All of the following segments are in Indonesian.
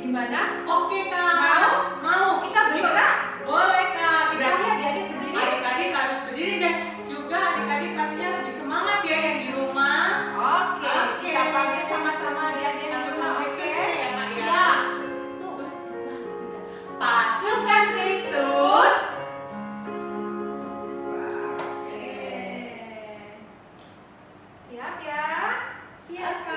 Gimana? Oke Kak. Mau? Kita bergerak? Boleh Kak. Berarti adik-adik berdiri? Adik-adik harus berdiri dan juga adik-adik pastinya lebih semangat ya yang di rumah. Oke. Kita panggil sama-sama adik-adik di rumah. Oke ya Kak ya. Siap. Pasukan Kristus. Oke. Siap ya? Siap Kak.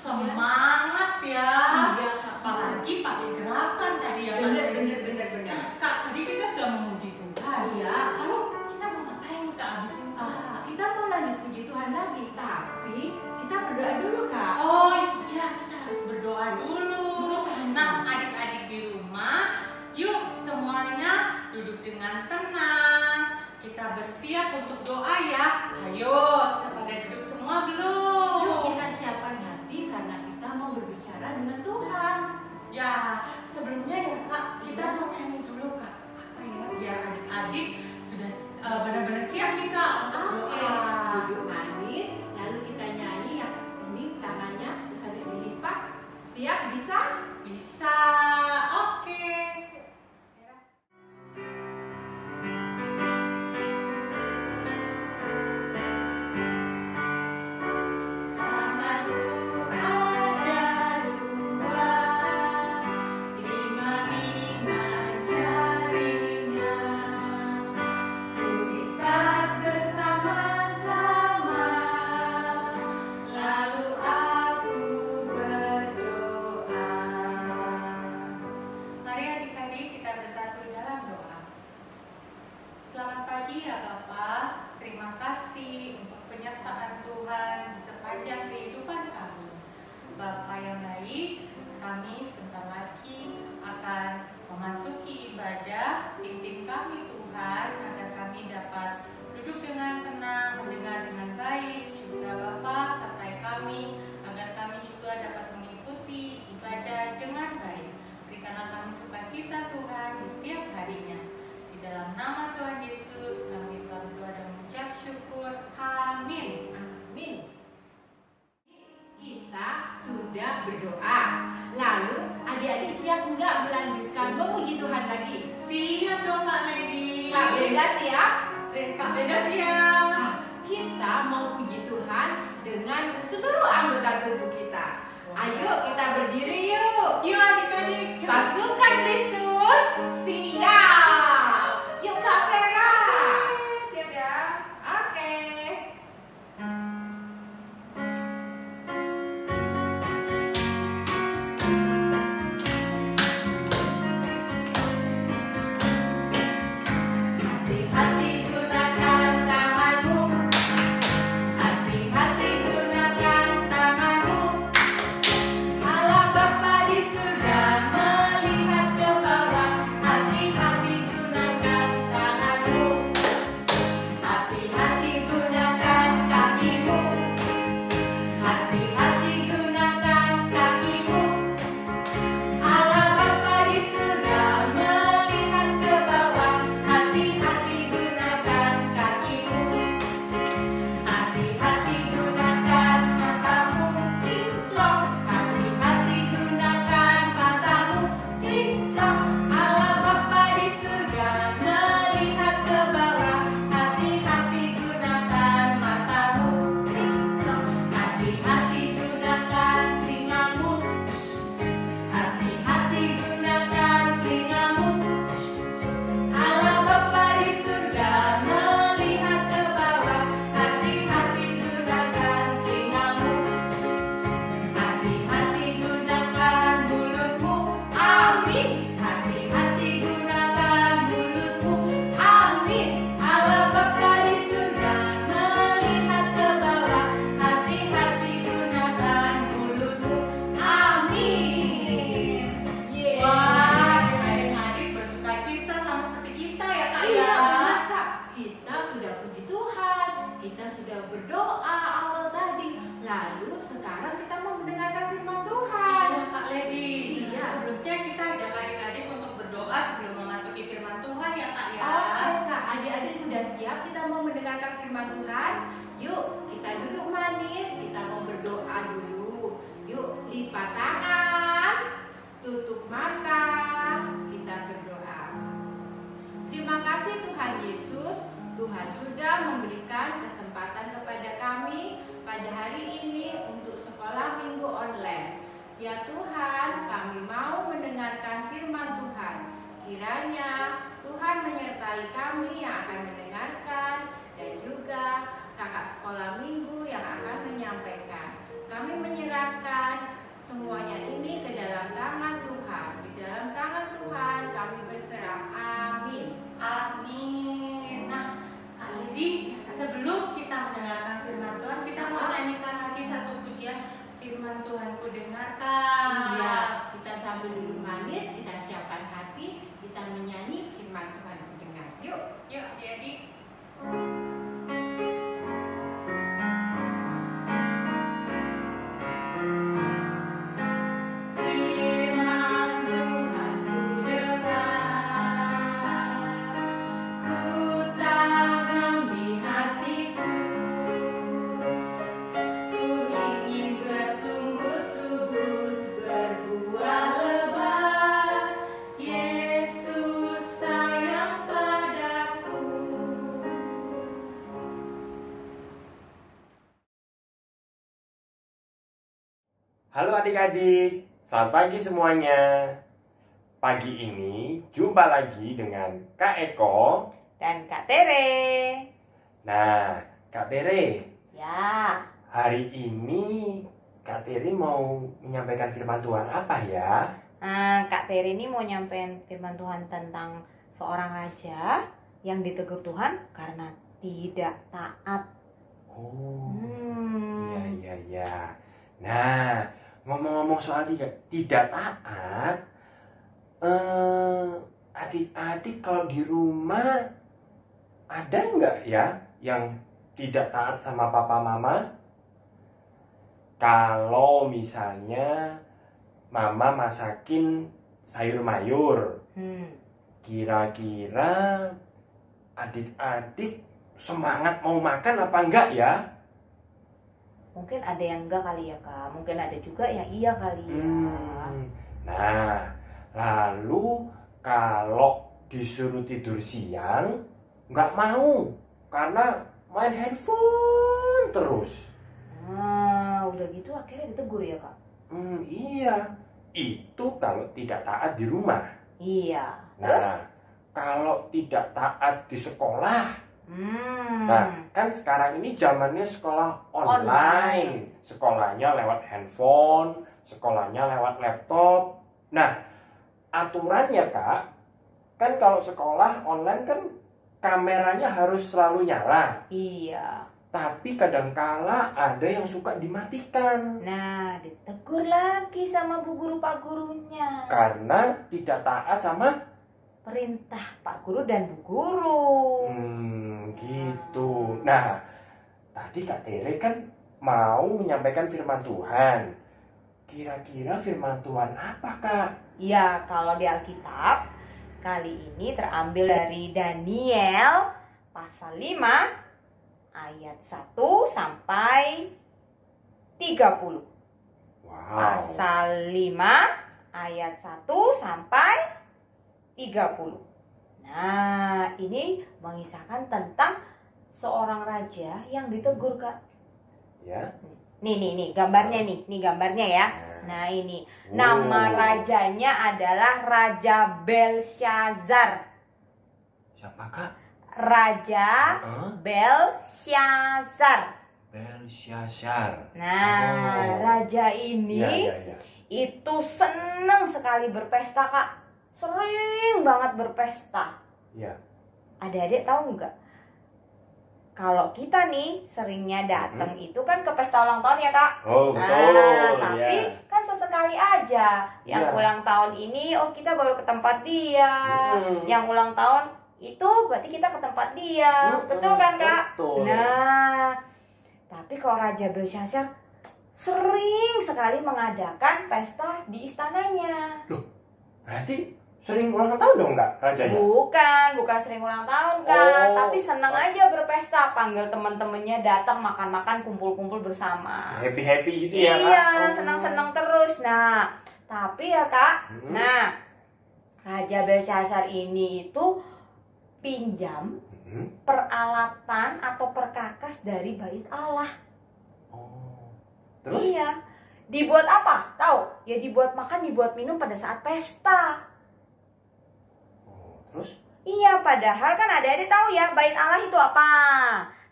Semangat ya. Iya, apalagi pakai gerakan tadi ya. Bener. Kak, tadi kita sudah memuji Tuhan. Iya. Lalu kita mau ngapain Kak abis itu? Kita mau lanjut puji Tuhan lagi, tapi kita berdoa dulu Kak. Oh iya, kita harus berdoa dulu. Nah, adik-adik di rumah, yuk semuanya duduk dengan tenang. Kita bersiap untuk doa ya. Ayo, sudah pada duduk semua belum? Yuk kita siapkan hati karena kita mau berbicara dengan Tuhan. Ya, sebelumnya ya Kak, kita mau nyanyi dulu Kak. Apa ya, biar adik-adik sudah benar-benar siap nih Kak untuk doa. Duduk manis, lalu kita nyanyi yang ini tangannya terus nanti dilipat. Siap? Bisa? Bisa, oke. Selamat pagi ya Bapak, terima kasih untuk penyertaan Tuhan di sepanjang kehidupan kami. Bapak yang baik, kami sebentar lagi akan memasuki ibadah. Pimpin kami Tuhan, agar kami dapat duduk dengan tenang, mendengar dengan baik. Juga Bapak sertai kami, agar kami juga dapat mengikuti ibadah dengan baik. Berikanlah kami sukacita Tuhan di setiap harinya. Dalam nama Tuhan Yesus kami telah berdoa dan mengucap syukur. dengan seluruh anggota tubuh kita. Ayo kita berdiri yuk. Yuk adik-adik. Pasukan Kristus siap. Yuk Kak Vera. Siap ya. Oke. Hati-hati gunakan tanganmu. Hati-hati gunakan tanganmu. Allah Bapa di surga melihat ke bawah. Hati-hati gunakan tanganmu. Hati-hati gunakan kakimu. Hati-hati gunakan kakimu. Allah Bapa di surga melihat ke bawah. Hati-hati gunakan kakimu. Hati-hati gunakan matamu. Kinclong. Hati-hati gunakan matamu. Kinclong. Allah Bapa di surga melihat ke bawah. Hati-hati gunakan matamu. Kinclong. Hati-hati gunakan telingamu. Hati-hati gunakan telingamu. Allah Bapa di surga melihat ke bawah. Hati-hati gunakan telingamu. Hati-hati gunakan mulutmu. Amin. Hati-hati gunakan mulutmu. Amin. Allah Bapa di surga melihat ke bawah. Hati-hati gunakan mulutmu. Amin. Wah, adik-adik bersuka cita sama seperti kita ya Kak Iya ya. benar Kak, kita sudah puji Tuhan, kita sudah berdoa awal tadi. Lalu sekarang kita mau mendengarkan firman Tuhan. Iya Kak Lady. Iya. Sebelumnya kita ajak adik-adik untuk berdoa sebelum memasuki firman Tuhan ya Kak ya. Oke Kak, adik-adik sudah siap kita mau mendengarkan firman Tuhan? Yuk, kita duduk manis, kita mau berdoa dulu. Yuk, lipat tangan, tutup mata, kita berdoa. Terima kasih Tuhan Yesus, Tuhan sudah memberikan kesempatan kepada kami pada hari ini untuk sekolah minggu online. Ya Tuhan, kami mau mendengarkan firman Tuhan. Kiranya Tuhan menyertai kami yang akan mendengarkan dan juga kakak sekolah minggu yang akan menyampaikan. Kami menyerahkan semuanya ini ke dalam tangan Tuhan. Di dalam tangan Tuhan kami berserah. Amin. Amin. Nah, Kak Lady, sebelum kita mendengarkan firman Tuhan, kita mau nyanyikan lagi satu pujian firman Tuhan ku dengarkan. Iya, kita sambil duduk manis, kita siapkan hati, kita menyanyi firman Tuhan dengar. Yuk. Yuk adik-adik. Firman Tuhan ku dengar, ku tanam di hatiku, ku ingin bertumbuh subur, berbuah lebat. Yesus sayang padaku. Halo adik-adik, selamat pagi semuanya. Pagi ini jumpa lagi dengan Kak Eko Dan Kak Tere. Nah, Kak Tere, Ya, hari ini Kak Tere mau menyampaikan firman Tuhan apa ya? Kak Tere ini mau nyampein firman Tuhan tentang seorang raja yang ditegur Tuhan karena tidak taat. Oh, Hmm. iya. Nah, ngomong-ngomong soal tidak taat, adik-adik kalau di rumah ada nggak ya yang tidak taat sama papa mama? Kalau misalnya mama masakin sayur mayur, kira-kira adik-adik semangat mau makan apa enggak ya? Mungkin ada yang enggak kali ya Kak. Mungkin ada juga yang iya kali ya. Nah, lalu kalau disuruh tidur siang nggak mau karena main handphone terus. Nah, udah gitu akhirnya ditegur ya kak? Iya, itu kalau tidak taat di rumah. Iya. Terus? Nah, kalau tidak taat di sekolah, Hmm. nah kan sekarang ini zamannya sekolah online. Sekolahnya lewat handphone, sekolahnya lewat laptop. Nah, aturannya kak, kan kalau sekolah online kan kameranya harus selalu nyala. Iya. Tapi kadangkala ada yang suka dimatikan Nah, ditegur lagi sama bu guru pak gurunya. karena tidak taat sama Perintah pak guru dan bu guru. gitu. Nah, tadi Kak Tere kan mau menyampaikan firman Tuhan. Kira-kira firman Tuhan apa Kak? Ya, kalau di Alkitab kali ini terambil dari Daniel pasal 5 ayat 1 sampai 30. Wow. Pasal 5 ayat 1 sampai 30. Nah, ini mengisahkan tentang seorang raja yang ditegur, Kak. Ya. Nih, gambarnya nih. Nih gambarnya ya. Nah, ini. Nama rajanya adalah Raja Belshazzar. Siapa Kak? Raja Belshazzar. Belshazzar. Nah, raja ini Iya. itu seneng sekali berpesta, Kak. Sering banget berpesta. Iya. Adik-adik tahu nggak? Kalau kita nih seringnya datang itu kan ke pesta ulang tahun ya, Kak. Oh, betul. Nah, tapi ya. kan sesekali aja. Yang Iya. ulang tahun ini, oh kita baru ke tempat dia. Yang ulang tahun itu berarti kita ke tempat dia. Betul kan, Kak? Betul. Nah, tapi kalau Raja Belshazzar sering sekali mengadakan pesta di istananya. Berarti sering ulang tahun dong Kak rajanya? Bukan sering ulang tahun, Kak. Oh. Tapi senang aja berpesta, panggil teman-temannya datang makan-makan, kumpul-kumpul bersama. Happy gitu ya Kak? Iya, Oh. senang-senang terus. Nah, tapi ya Kak, nah Raja Belshazzar ini itu pinjam peralatan atau perkakas dari bait Allah. Oh. Terus? Iya. Dibuat apa? Tahu? Ya dibuat makan, dibuat minum pada saat pesta. Oh, terus Iya, padahal kan adik-adik tahu ya, bait Allah itu apa?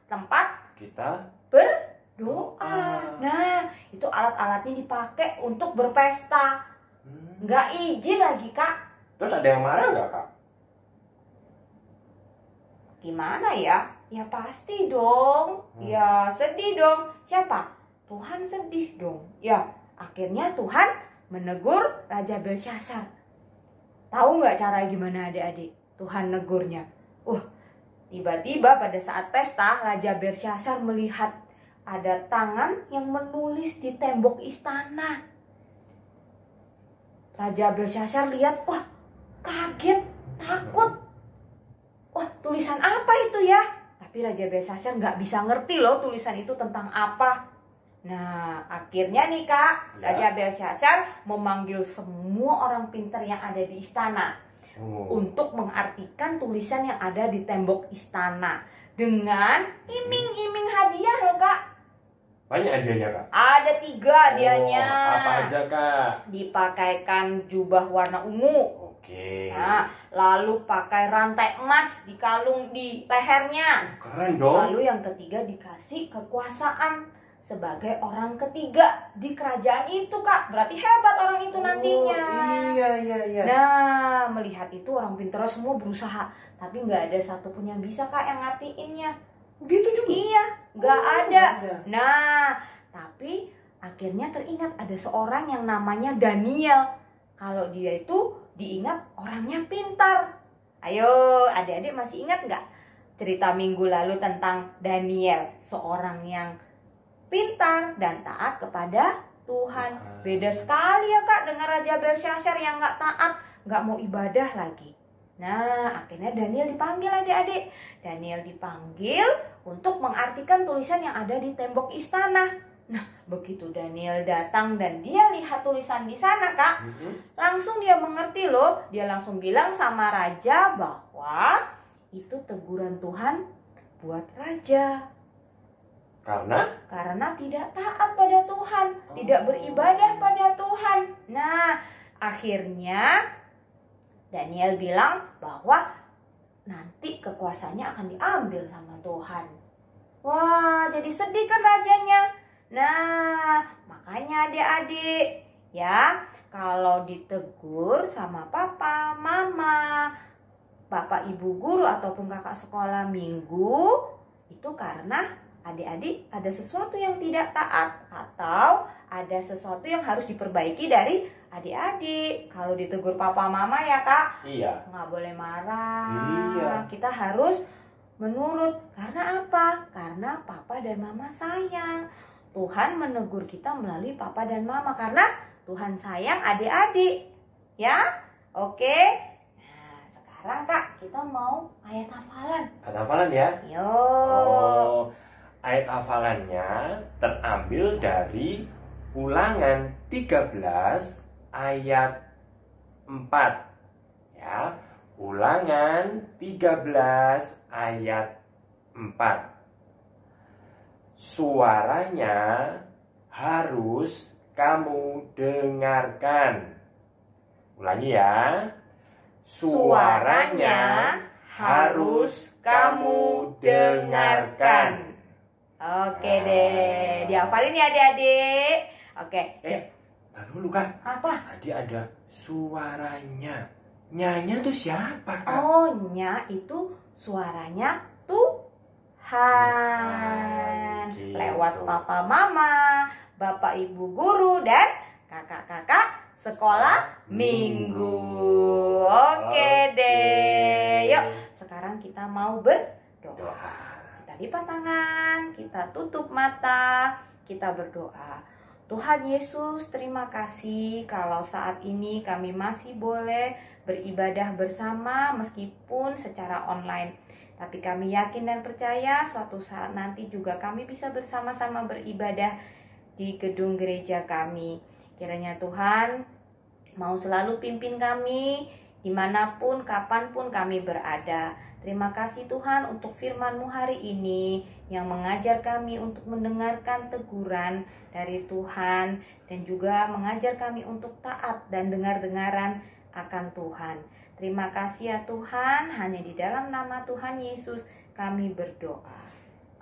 Tempat kita berdoa. Nah, itu alat-alatnya dipakai untuk berpesta. Nggak izin lagi, Kak. Terus ada yang marah nggak Kak? Gimana ya? Ya pasti dong. Ya sedih dong. Siapa? Tuhan sedih dong. Ya, akhirnya Tuhan menegur Raja Belshazzar. Tahu nggak cara gimana adik-adik? Tuhan negurnya. Tiba-tiba pada saat pesta, Raja Belshazzar melihat ada tangan yang menulis di tembok istana. Raja Belshazzar lihat, wah kaget, takut. Wah, tulisan apa itu ya? Tapi Raja Belshazzar nggak bisa ngerti loh tulisan itu tentang apa. Nah, akhirnya nih Kak, Raja Belshazzar memanggil semua orang pintar yang ada di istana untuk mengartikan tulisan yang ada di tembok istana dengan iming-iming hadiah loh Kak. Banyak hadiahnya Kak? Ada 3 hadiahnya. Apa aja Kak? Dipakaikan jubah warna ungu. Oke. Nah, lalu pakai rantai emas dikalung di lehernya. Keren dong. Lalu yang ketiga dikasih kekuasaan sebagai orang ketiga di kerajaan itu Kak. Berarti hebat orang itu nantinya. Iya. Nah, melihat itu orang pintar semua berusaha, tapi nggak ada satupun yang bisa Kak yang ngartiinnya. Gitu juga? Iya, nggak ada. ada. Nah, tapi akhirnya teringat ada seorang yang namanya Daniel. Kalau dia itu diingat orangnya pintar. Ayo, adik-adik masih ingat nggak cerita minggu lalu tentang Daniel, seorang yang pintar dan taat kepada Tuhan. Beda sekali ya Kak dengan Raja Belshazzar yang nggak taat, nggak mau ibadah lagi. Nah, akhirnya Daniel dipanggil adik-adik. Daniel dipanggil untuk mengartikan tulisan yang ada di tembok istana. Nah, begitu Daniel datang dan dia lihat tulisan di sana Kak, langsung dia mengerti loh. Dia langsung bilang sama raja bahwa itu teguran Tuhan buat raja. Karena tidak taat pada Tuhan, tidak beribadah pada Tuhan. Nah, akhirnya Daniel bilang bahwa nanti kekuasaannya akan diambil sama Tuhan. Wah, jadi sedih kan rajanya. Nah, makanya adik-adik ya, kalau ditegur sama papa, mama, bapak, ibu guru ataupun kakak sekolah minggu, itu karena adik-adik ada sesuatu yang tidak taat atau ada sesuatu yang harus diperbaiki dari adik-adik. Kalau ditegur papa mama ya kak, Iya. nggak boleh marah. Iya. Kita harus menurut. Karena apa? Karena papa dan mama sayang. Tuhan menegur kita melalui papa dan mama karena Tuhan sayang adik-adik. Ya, oke. Nah, sekarang kak kita mau ayat hafalan. Ayat hafalan ya. Yo. Ayat hafalannya terambil dari Ulangan 13 ayat 4. Ya, Ulangan 13 ayat 4. Suaranya harus kamu dengarkan. Ulangi ya. Suaranya harus kamu dengarkan. Oke deh, dihafalin ya adik-adik. Oke. Tahan dulu kak. Apa? Tadi ada suaranya. Nyanya tuh siapa kak? Oh, nya itu suaranya Tuhan. Gitu. Lewat papa mama, bapak ibu guru dan kakak-kakak sekolah minggu. Oke deh. Yuk, sekarang kita mau berdoa. Doa. Kita lipat tangan, kita tutup mata, kita berdoa. Tuhan Yesus, terima kasih kalau saat ini kami masih boleh beribadah bersama meskipun secara online. Tapi kami yakin dan percaya suatu saat nanti juga kami bisa bersama-sama beribadah di gedung gereja kami. Kiranya Tuhan mau selalu pimpin kami dimanapun, kapanpun kami berada. Terima kasih Tuhan untuk firman-Mu hari ini yang mengajar kami untuk mendengarkan teguran dari Tuhan dan juga mengajar kami untuk taat dan dengar-dengaran akan Tuhan. Terima kasih ya Tuhan, hanya di dalam nama Tuhan Yesus kami berdoa.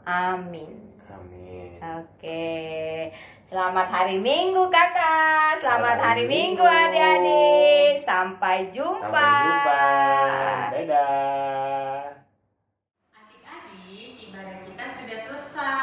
Amin. Amin. Oke, selamat hari Minggu kakak, selamat Selamat hari hari Minggu Minggu. adik-adik, sampai jumpa. Sampai jumpa. Dadah. Adik-adik, ibadah kita sudah selesai.